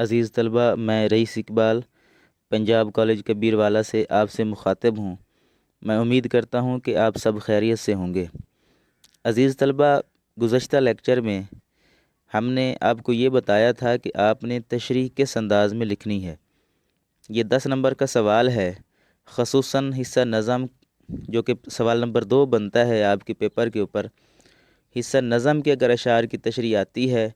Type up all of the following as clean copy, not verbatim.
عزیز طلبہ، میں رئیس اقبال پنجاب کالج کبیروالا سے آپ سے مخاطب ہوں۔ میں امید کرتا ہوں کہ آپ سب خیریت سے ہوں گے۔ عزیز طلبہ، گزشتہ لیکچر میں ہم نے آپ کو یہ بتایا تھا کہ آپ نے تشریح کس انداز میں لکھنی ہے۔ یہ 10 نمبر کا سوال ہے، خصوصاً حصہ نظم، جو کہ سوال نمبر 2 بنتا ہے آپ کے پیپر کے اوپر۔ حصہ نظم کے اگر اشعار کی تشریح آتی ہے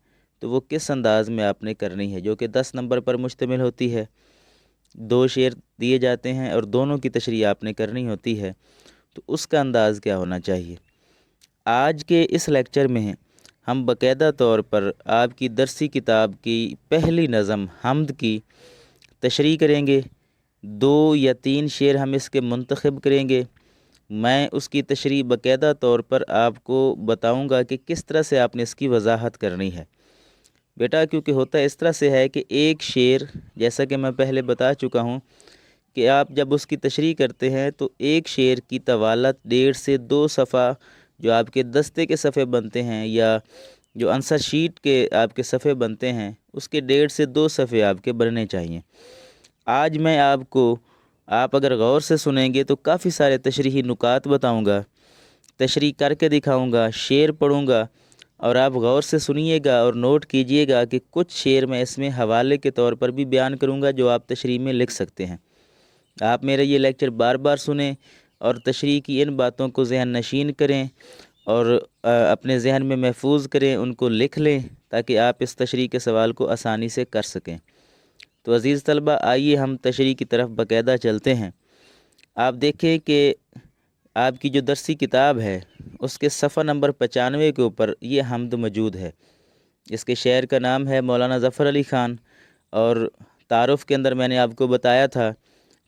تو وہ کس انداز میں آپ نے کرنی ہے، جو کہ 10 نمبر پر مشتمل ہوتی ہے۔ 2 شعر دیے جاتے ہیں اور دونوں کی تشریح آپ نے کرنی ہوتی ہے، تو اس کا انداز کیا ہونا چاہیے۔ آج کے اس لیکچر میں ہم باقاعدہ طور پر آپ کی درسی کتاب کی پہلی نظم حمد کی تشریح کریں گے۔ 2 یا 3 شعر ہم اس کے منتخب کریں گے۔ میں اس کی تشریح باقاعدہ طور پر آپ کو بتاؤں گا کہ کس طرح سے آپ نے اس کی وضاحت کرنی ہے۔ بیٹا، کیونکہ ہوتا اس طرح سے ہے کہ ایک شعر، جیسا کہ میں پہلے بتا چکا ہوں کہ آپ جب اس کی تشریح کرتے ہیں تو ایک شعر کی طوالت 1.5 سے 2 صفحہ جو آپ کے دستے کے صفحے بنتے ہیں یا جو آنسر شیٹ کے آپ کے صفحے بنتے ہیں، اس کے 1.5 سے 2 صفحے آپ کے بننے چاہیے۔ آج میں آپ اگر غور سے سنیں گے تو کافی سارے تشریحی نکات بتاؤں گا، تشریح کر کے دکھاؤں گا، شعر پڑھوں گا، اور آپ غور سے سنیے گا اور نوٹ کیجئے گا کہ کچھ شعر میں اس میں حوالے کے طور پر بھی بیان کروں گا جو آپ تشریح میں لکھ سکتے ہیں۔ آپ میرا یہ لیکچر بار بار سنیں اور تشریح کی ان باتوں کو ذہن نشین کریں اور اپنے ذہن میں محفوظ کریں، ان کو لکھ لیں تاکہ آپ اس تشریح کے سوال کو آسانی سے کر سکیں۔ تو عزیز طلبہ، آئیے ہم تشریح کی طرف باقاعدہ چلتے ہیں۔ آپ دیکھیں کہ آپ کی جو درسی کتاب ہے اس کے صفحہ نمبر 95 کے اوپر یہ حمد موجود ہے۔ اس کے شاعر کا نام ہے مولانا ظفر علی خان، اور تعارف کے اندر میں نے آپ کو بتایا تھا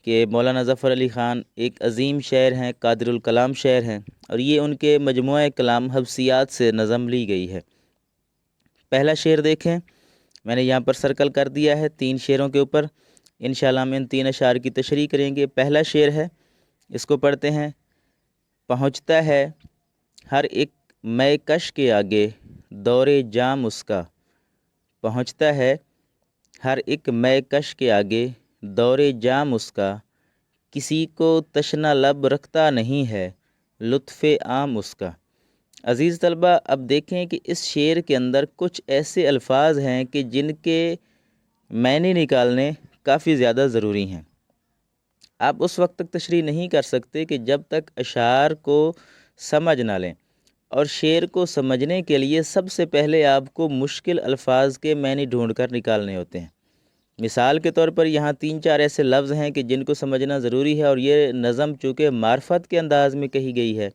کہ مولانا ظفر علی خان ایک عظیم شاعر ہیں، قادر الکلام شاعر ہیں، اور یہ ان کے مجموعہ کلام حبسیات سے نظم لی گئی ہے۔ پہلا شعر دیکھیں، میں نے یہاں پر سرکل کر دیا ہے 3 شعروں کے اوپر۔ انشاءاللہ ہم ان 3 اشعار کی تشریح کریں گے۔ پہلا شعر ہے، اس کو پڑھتے ہیں۔ پہنچتا ہے ہر ایک مے کش کے آگے دور جام اس کا، پہنچتا ہے ہر ایک مے کش کے آگے دور جام اس کا، کسی کو تشنہ لب رکھتا نہیں ہے لطف عام اس کا۔ عزیز طلبہ، اب دیکھیں کہ اس شعر کے اندر کچھ ایسے الفاظ ہیں کہ جن کے معنی نکالنے کافی زیادہ ضروری ہیں۔ آپ اس وقت تک تشریح نہیں کر سکتے کہ جب تک اشعار کو سمجھ نہ لیں، اور شعر کو سمجھنے کے لیے سب سے پہلے آپ کو مشکل الفاظ کے معنی ڈھونڈ کر نکالنے ہوتے ہیں۔ مثال کے طور پر یہاں 3-4 ایسے لفظ ہیں کہ جن کو سمجھنا ضروری ہے، اور یہ نظم چونکہ معرفت کے انداز میں کہی گئی ہے،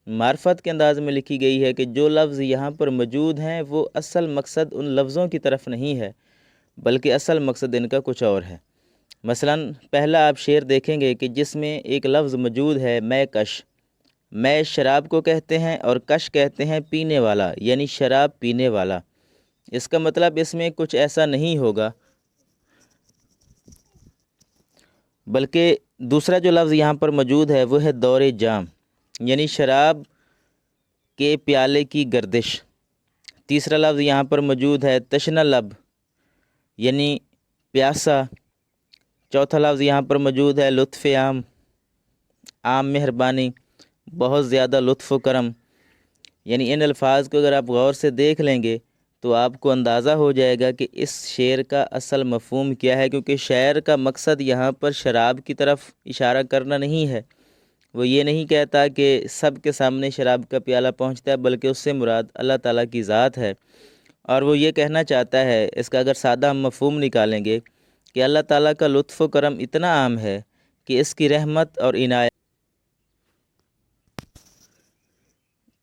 معرفت کے انداز میں لکھی گئی ہے، کہ جو لفظ یہاں پر موجود ہیں وہ اصل مقصد ان لفظوں کی طرف نہیں ہے، بلکہ اصل مقصد ان کا کچھ اور ہے۔ مثلا پہلا آپ شعر دیکھیں گے کہ جس میں ایک لفظ موجود ہے مے کش۔ مے شراب کو کہتے ہیں اور کش کہتے ہیں پینے والا، یعنی شراب پینے والا۔ اس کا مطلب اس میں کچھ ایسا نہیں ہوگا، بلکہ دوسرا جو لفظ یہاں پر موجود ہے وہ ہے دور جام، یعنی شراب کے پیالے کی گردش۔ تیسرا لفظ یہاں پر موجود ہے تشنہ لب، یعنی پیاسا۔ چوتھا لفظ یہاں پر موجود ہے لطف عام، عام مہربانی، بہت زیادہ لطف و کرم۔ یعنی ان الفاظ کو اگر آپ غور سے دیکھ لیں گے تو آپ کو اندازہ ہو جائے گا کہ اس شعر کا اصل مفہوم کیا ہے، کیونکہ شاعر کا مقصد یہاں پر شراب کی طرف اشارہ کرنا نہیں ہے۔ وہ یہ نہیں کہتا کہ سب کے سامنے شراب کا پیالہ پہنچتا ہے، بلکہ اس سے مراد اللہ تعالیٰ کی ذات ہے، اور وہ یہ کہنا چاہتا ہے، اس کا اگر سادہ ہم مفہوم نکالیں گے، کہ اللہ تعالیٰ کا لطف و کرم اتنا عام ہے کہ اس کی رحمت اور عنایت۔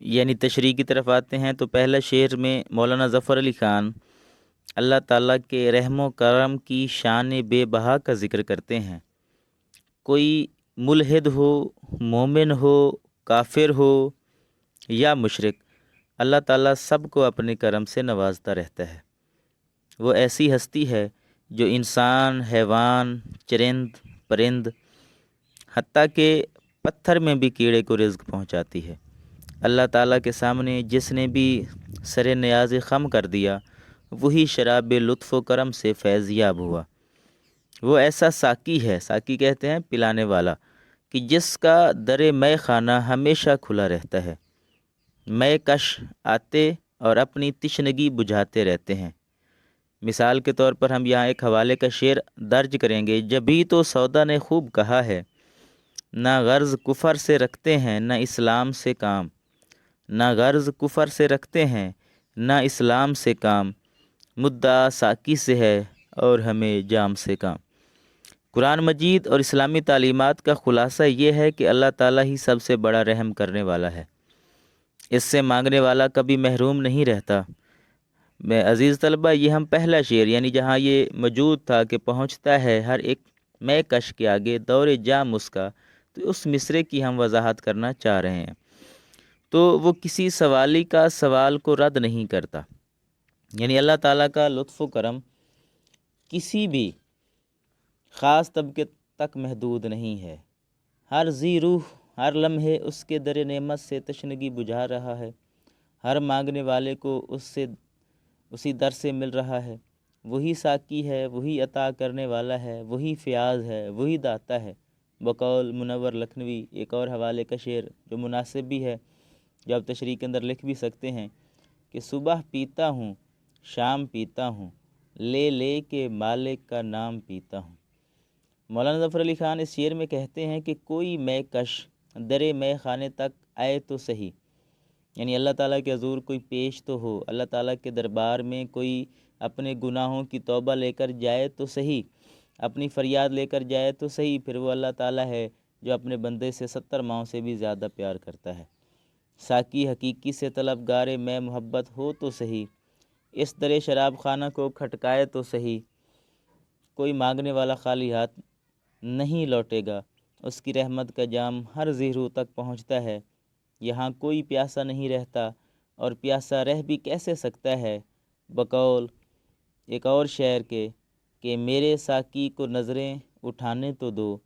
یعنی تشریح کی طرف آتے ہیں تو پہلا شعر میں مولانا ظفر علی خان اللہ تعالیٰ کے رحم و کرم کی شان بے بہا کا ذکر کرتے ہیں۔ کوئی ملحد ہو، مومن ہو، کافر ہو یا مشرک، اللہ تعالیٰ سب کو اپنے کرم سے نوازتا رہتا ہے۔ وہ ایسی ہستی ہے جو انسان، حیوان، چرند، پرند، حتیٰ کہ پتھر میں بھی کیڑے کو رزق پہنچاتی ہے۔ اللہ تعالیٰ کے سامنے جس نے بھی سر نیاز خم کر دیا وہی شراب لطف و کرم سے فیض یاب ہوا۔ وہ ایسا ساقی ہے، ساقی کہتے ہیں پلانے والا، کہ جس کا در مے خانہ ہمیشہ کھلا رہتا ہے۔ مے کش آتے اور اپنی تشنگی بجھاتے رہتے ہیں۔ مثال کے طور پر ہم یہاں ایک حوالے کا شعر درج کریں گے۔ جبھی تو سودا نے خوب کہا ہے، نہ غرض کفر سے رکھتے ہیں نہ اسلام سے کام، نہ غرض کفر سے رکھتے ہیں نہ اسلام سے کام، مدعا ساقی سے ہے اور ہمیں جام سے کام۔ قرآن مجید اور اسلامی تعلیمات کا خلاصہ یہ ہے کہ اللہ تعالیٰ ہی سب سے بڑا رحم کرنے والا ہے، اس سے مانگنے والا کبھی محروم نہیں رہتا۔ میں عزیز طلبہ، یہ ہم پہلا شعر یعنی جہاں یہ موجود تھا کہ پہنچتا ہے ہر ایک میں کش کے آگے دور جام اس کا، تو اس مصرے کی ہم وضاحت کرنا چاہ رہے ہیں۔ تو وہ کسی سوالی کا سوال کو رد نہیں کرتا، یعنی اللہ تعالیٰ کا لطف و کرم کسی بھی خاص طبقے تک محدود نہیں ہے۔ ہر ذی روح ہر لمحے اس کے در نعمت سے تشنگی بجھا رہا ہے، ہر مانگنے والے کو اسی در سے مل رہا ہے۔ وہی ساقی ہے، وہی عطا کرنے والا ہے، وہی فیاض ہے، وہی داتا ہے۔ بقول منور لکھنوی ایک اور حوالے کا شعر جو مناسب بھی ہے، جو آپ تشریح کے اندر لکھ بھی سکتے ہیں کہ صبح پیتا ہوں شام پیتا ہوں، لے لے کے مالک کا نام پیتا ہوں۔ مولانا ظفر علی خان اس شعر میں کہتے ہیں کہ کوئی میں کش در میں خانے تک آئے تو صحیح، یعنی اللہ تعالیٰ کے حضور کوئی پیش تو ہو، اللہ تعالیٰ کے دربار میں کوئی اپنے گناہوں کی توبہ لے کر جائے تو صحیح، اپنی فریاد لے کر جائے تو صحیح، پھر وہ اللہ تعالیٰ ہے جو اپنے بندے سے 70 ماؤں سے بھی زیادہ پیار کرتا ہے۔ ساقی حقیقی سے طلبگار میں محبت ہو تو صحیح، اس در شراب خانہ کو کھٹکائے تو صحیح، کوئی مانگنے والا خالی ہاتھ نہیں لوٹے گا، اس کی رحمت کا جام ہر ذی روح تک پہنچتا ہے۔ یہاں کوئی پیاسا نہیں رہتا، اور پیاسا رہ بھی کیسے سکتا ہے۔ بقول ایک اور شعر کے کہ میرے ساقی کو نظریں اٹھانے تو دو،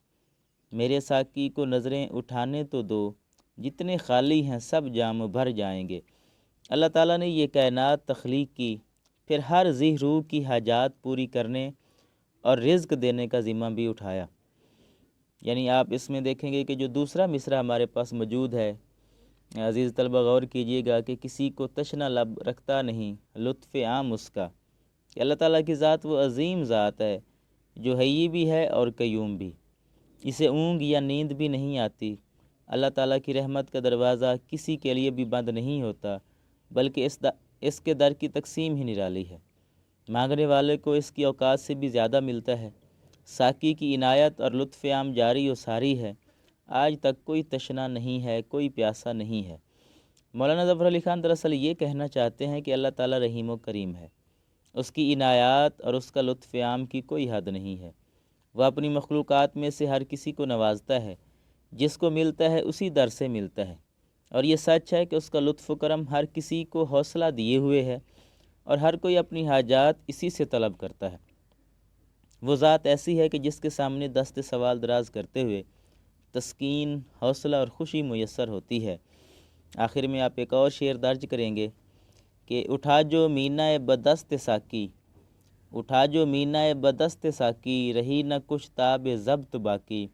میرے ساقی کو نظریں اٹھانے تو دو، جتنے خالی ہیں سب جام بھر جائیں گے۔ اللہ تعالیٰ نے یہ کائنات تخلیق کی، پھر ہر ذی روح کی حاجات پوری کرنے اور رزق دینے کا ذمہ بھی اٹھایا۔ یعنی آپ اس میں دیکھیں گے کہ جو دوسرا مصرع ہمارے پاس موجود ہے، عزیز طلبہ غور کیجئے گا کہ کسی کو تشنہ لب رکھتا نہیں لطف عام اس کا، کہ اللہ تعالیٰ کی ذات وہ عظیم ذات ہے جو حی بھی ہے اور قیوم بھی، اسے اونگ یا نیند بھی نہیں آتی۔ اللہ تعالیٰ کی رحمت کا دروازہ کسی کے لیے بھی بند نہیں ہوتا، بلکہ اس کے در کی تقسیم ہی نرالی ہے، مانگنے والے کو اس کی اوقات سے بھی زیادہ ملتا ہے۔ ساقی کی عنایت اور لطف عام جاری و ساری ہے، آج تک کوئی تشنہ نہیں ہے، کوئی پیاسا نہیں ہے۔ مولانا ظفر علی خان دراصل یہ کہنا چاہتے ہیں کہ اللہ تعالیٰ رحیم و کریم ہے، اس کی عنایات اور اس کا لطف عام کی کوئی حد نہیں ہے۔ وہ اپنی مخلوقات میں سے ہر کسی کو نوازتا ہے، جس کو ملتا ہے اسی در سے ملتا ہے، اور یہ سچ ہے کہ اس کا لطف و کرم ہر کسی کو حوصلہ دیے ہوئے ہے، اور ہر کوئی اپنی حاجات اسی سے طلب کرتا ہے۔ وہ ذات ایسی ہے کہ جس کے سامنے دست سوال دراز کرتے ہوئے تسکین، حوصلہ اور خوشی میسر ہوتی ہے۔ آخر میں آپ ایک اور شعر درج کریں گے کہ اٹھا جو مینہ بدست ساقی، اٹھا جو مینہ بدست ساقی، رہی نہ کچھ تاب ضبط باقی،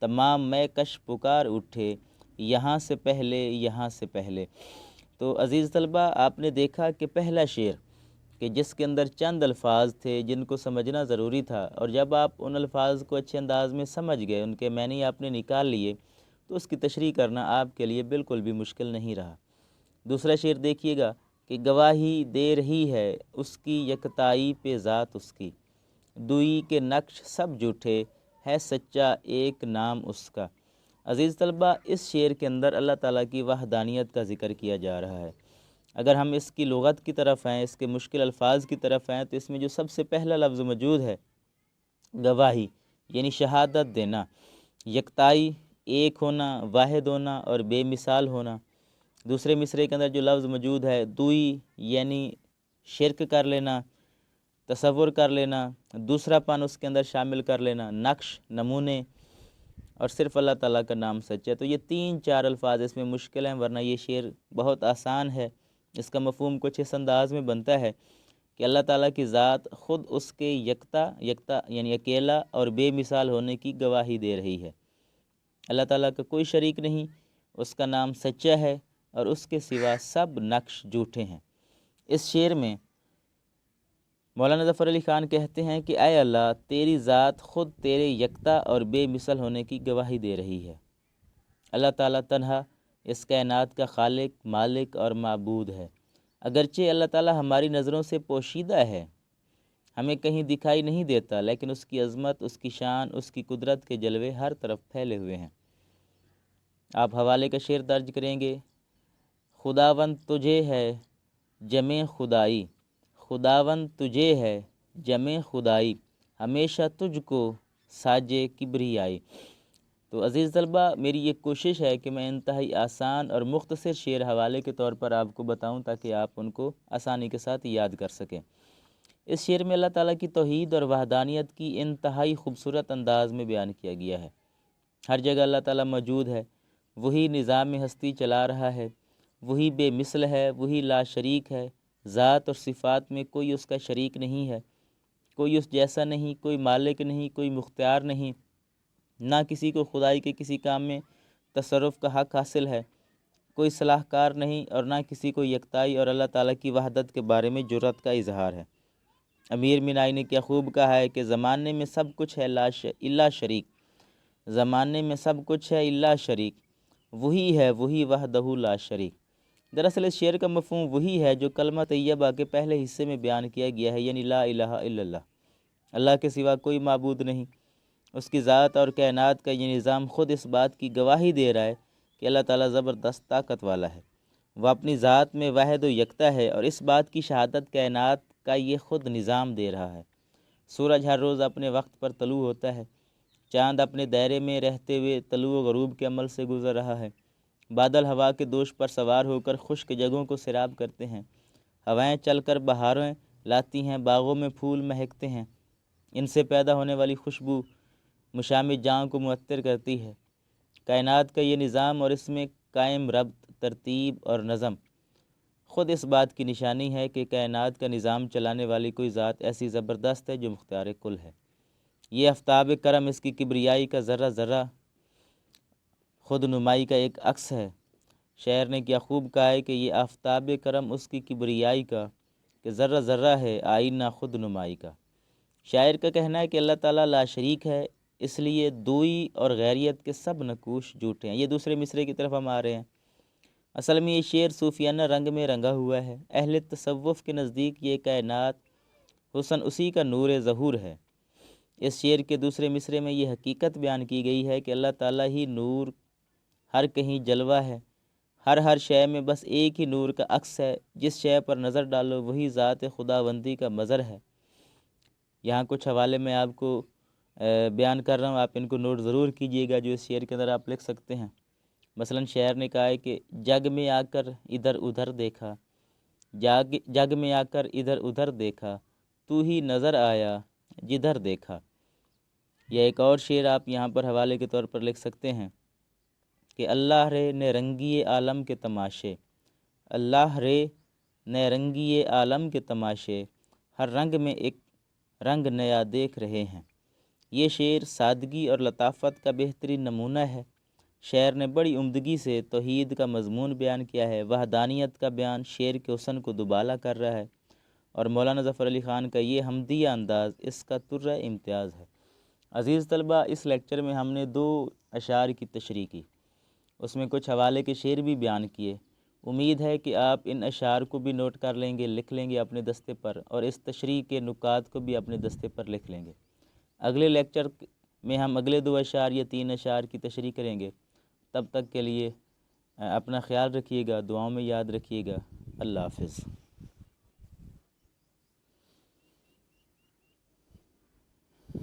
تمام میں کش پکار اٹھے یہاں سے پہلے یہاں سے پہلے۔ تو عزیز طلبہ، آپ نے دیکھا کہ پہلا شعر کہ جس کے اندر چند الفاظ تھے جن کو سمجھنا ضروری تھا، اور جب آپ ان الفاظ کو اچھے انداز میں سمجھ گئے، ان کے معنی آپ نے نکال لیے، تو اس کی تشریح کرنا آپ کے لیے بالکل بھی مشکل نہیں رہا۔ دوسرا شعر دیکھیے گا کہ گواہی دے رہی ہے اس کی یکتائی پہ ذات اس کی، دوئی کے نقش سب جھوٹے ہے سچا ایک نام اس کا۔ عزیز طلبہ، اس شعر کے اندر اللہ تعالیٰ کی وحدانیت کا ذکر کیا جا رہا ہے۔ اگر ہم اس کی لغت کی طرف آئیں، اس کے مشکل الفاظ کی طرف آئیں، تو اس میں جو سب سے پہلا لفظ موجود ہے گواہی، یعنی شہادت دینا، یکتائی، ایک ہونا، واحد ہونا اور بے مثال ہونا۔ دوسرے مصرعے کے اندر جو لفظ موجود ہے دوئی، یعنی شرک کر لینا، تصور کر لینا، دوسرا پن اس کے اندر شامل کر لینا، نقش، نمونے، اور صرف اللہ تعالیٰ کا نام سچ ہے۔ تو یہ 3-4 الفاظ اس میں مشکل ہیں، ورنہ یہ شعر بہت آسان ہے۔ اس کا مفہوم کچھ اس انداز میں بنتا ہے کہ اللہ تعالیٰ کی ذات خود اس کے یکتا یعنی اکیلا اور بے مثال ہونے کی گواہی دے رہی ہے۔ اللہ تعالیٰ کا کوئی شریک نہیں، اس کا نام سچا ہے اور اس کے سوا سب نقش جھوٹے ہیں۔ اس شعر میں مولانا ظفر علی خان کہتے ہیں کہ اے اللہ، تیری ذات خود تیرے یکتا اور بے مثل ہونے کی گواہی دے رہی ہے۔ اللہ تعالیٰ تنہا اس کائنات کا خالق، مالک اور معبود ہے۔ اگرچہ اللہ تعالیٰ ہماری نظروں سے پوشیدہ ہے، ہمیں کہیں دکھائی نہیں دیتا، لیکن اس کی عظمت، اس کی شان، اس کی قدرت کے جلوے ہر طرف پھیلے ہوئے ہیں۔ آپ حوالے کا شعر درج کریں گے: خداوند تجھے ہے جمع خدائی، خداوند تجھے ہے جمع خدائی، ہمیشہ تجھ کو ساجے کبریائی۔ تو عزیز طلبہ، میری یہ کوشش ہے کہ میں انتہائی آسان اور مختصر شعر حوالے کے طور پر آپ کو بتاؤں تاکہ آپ ان کو آسانی کے ساتھ یاد کر سکیں۔ اس شعر میں اللہ تعالیٰ کی توحید اور وحدانیت کی انتہائی خوبصورت انداز میں بیان کیا گیا ہے۔ ہر جگہ اللہ تعالیٰ موجود ہے، وہی نظام ہستی چلا رہا ہے، وہی بے مثل ہے، وہی لا شریک ہے۔ ذات اور صفات میں کوئی اس کا شریک نہیں ہے، کوئی اس جیسا نہیں، کوئی مالک نہیں، کوئی مختار نہیں، نہ کسی کو خدائی کے کسی کام میں تصرف کا حق حاصل ہے، کوئی صلاح کار نہیں، اور نہ کسی کو یکتائی اور اللہ تعالیٰ کی وحدت کے بارے میں جرأت کا اظہار ہے۔ امیر مینائی نے کیا خوب کہا ہے کہ زمانے میں سب کچھ ہے الا شریک، زمانے میں سب کچھ ہے الا شریک، وہی ہے وہی وحدہ لا شریک۔ دراصل اس شعر کا مفہوم وہی ہے جو کلمہ طیبہ کے پہلے حصے میں بیان کیا گیا ہے، یعنی لا الہ الا اللہ، اللہ کے سوا کوئی معبود نہیں۔ اس کی ذات اور کائنات کا یہ نظام خود اس بات کی گواہی دے رہا ہے کہ اللہ تعالیٰ زبردست طاقت والا ہے، وہ اپنی ذات میں واحد و یکتا ہے، اور اس بات کی شہادت کائنات کا یہ خود نظام دے رہا ہے۔ سورج ہر روز اپنے وقت پر طلوع ہوتا ہے، چاند اپنے دائرے میں رہتے ہوئے طلوع و غروب کے عمل سے گزر رہا ہے، بادل ہوا کے دوش پر سوار ہو کر خشک جگہوں کو سیراب کرتے ہیں، ہوائیں چل کر بہاریں لاتی ہیں، باغوں میں پھول مہکتے ہیں، ان سے پیدا ہونے والی خوشبو مشام جاں کو معطر کرتی ہے۔ کائنات کا یہ نظام اور اس میں قائم ربط، ترتیب اور نظم خود اس بات کی نشانی ہے کہ کائنات کا نظام چلانے والی کوئی ذات ایسی زبردست ہے جو مختار کل ہے۔ یہ آفتاب کرم اس کی کبریائی کا ذرہ ذرہ خود نمائی کا ایک عکس ہے۔ شاعر نے کیا خوب کہا ہے کہ یہ آفتاب کرم اس کی کبریائی کا کہ ذرہ ذرہ ہے آئینہ خود نمائی کا۔ شاعر کا کہنا ہے کہ اللہ تعالیٰ لا شریک ہے، اس لیے دوئی اور غیریت کے سب نقوش جھوٹے ہیں۔ یہ دوسرے مصرے کی طرف ہم آ رہے ہیں۔ اصل میں یہ شعر صوفیانہ رنگ میں رنگا ہوا ہے۔ اہل تصوف کے نزدیک یہ کائنات حسن اسی کا نور ظہور ہے۔ اس شعر کے دوسرے مصرے میں یہ حقیقت بیان کی گئی ہے کہ اللہ تعالیٰ ہی نور، ہر کہیں جلوہ ہے، ہر شے میں بس ایک ہی نور کا عکس ہے، جس شے پر نظر ڈالو وہی ذات خداوندی کا مظہر ہے۔ یہاں کچھ حوالے میں آپ کو بیان کر رہا ہوں، آپ ان کو نوٹ ضرور کیجئے گا جو اس شعر کے اندر آپ لکھ سکتے ہیں۔ مثلا شاعر نے کہا ہے کہ جگ میں آ کر ادھر ادھر دیکھا، جگ میں آ کر ادھر ادھر دیکھا، تو ہی نظر آیا جدھر دیکھا۔ یا ایک اور شعر آپ یہاں پر حوالے کے طور پر لکھ سکتے ہیں کہ اللہ رے نے رنگی عالم کے تماشے، اللہ رے نے رنگی عالم کے تماشے، ہر رنگ میں ایک رنگ نیا دیکھ رہے ہیں۔ یہ شعر سادگی اور لطافت کا بہترین نمونہ ہے۔ شاعر نے بڑی عمدگی سے توحید کا مضمون بیان کیا ہے، وحدانیت کا بیان شعر کے حسن کو دوبالا کر رہا ہے، اور مولانا ظفر علی خان کا یہ حمدیہ انداز اس کا طرہ امتیاز ہے۔ عزیز طلبہ، اس لیکچر میں ہم نے 2 اشعار کی تشریح کی، اس میں کچھ حوالے کے شعر بھی بیان کیے۔ امید ہے کہ آپ ان اشعار کو بھی نوٹ کر لیں گے، لکھ لیں گے اپنے دستے پر، اور اس تشریح کے نکات کو بھی اپنے دستے پر لکھ لیں گے۔ اگلے لیکچر میں ہم اگلے 2 اشعار یا 3 اشعار کی تشریح کریں گے۔ تب تک کے لیے اپنا خیال رکھیے گا، دعاؤں میں یاد رکھیے گا۔ اللہ حافظ۔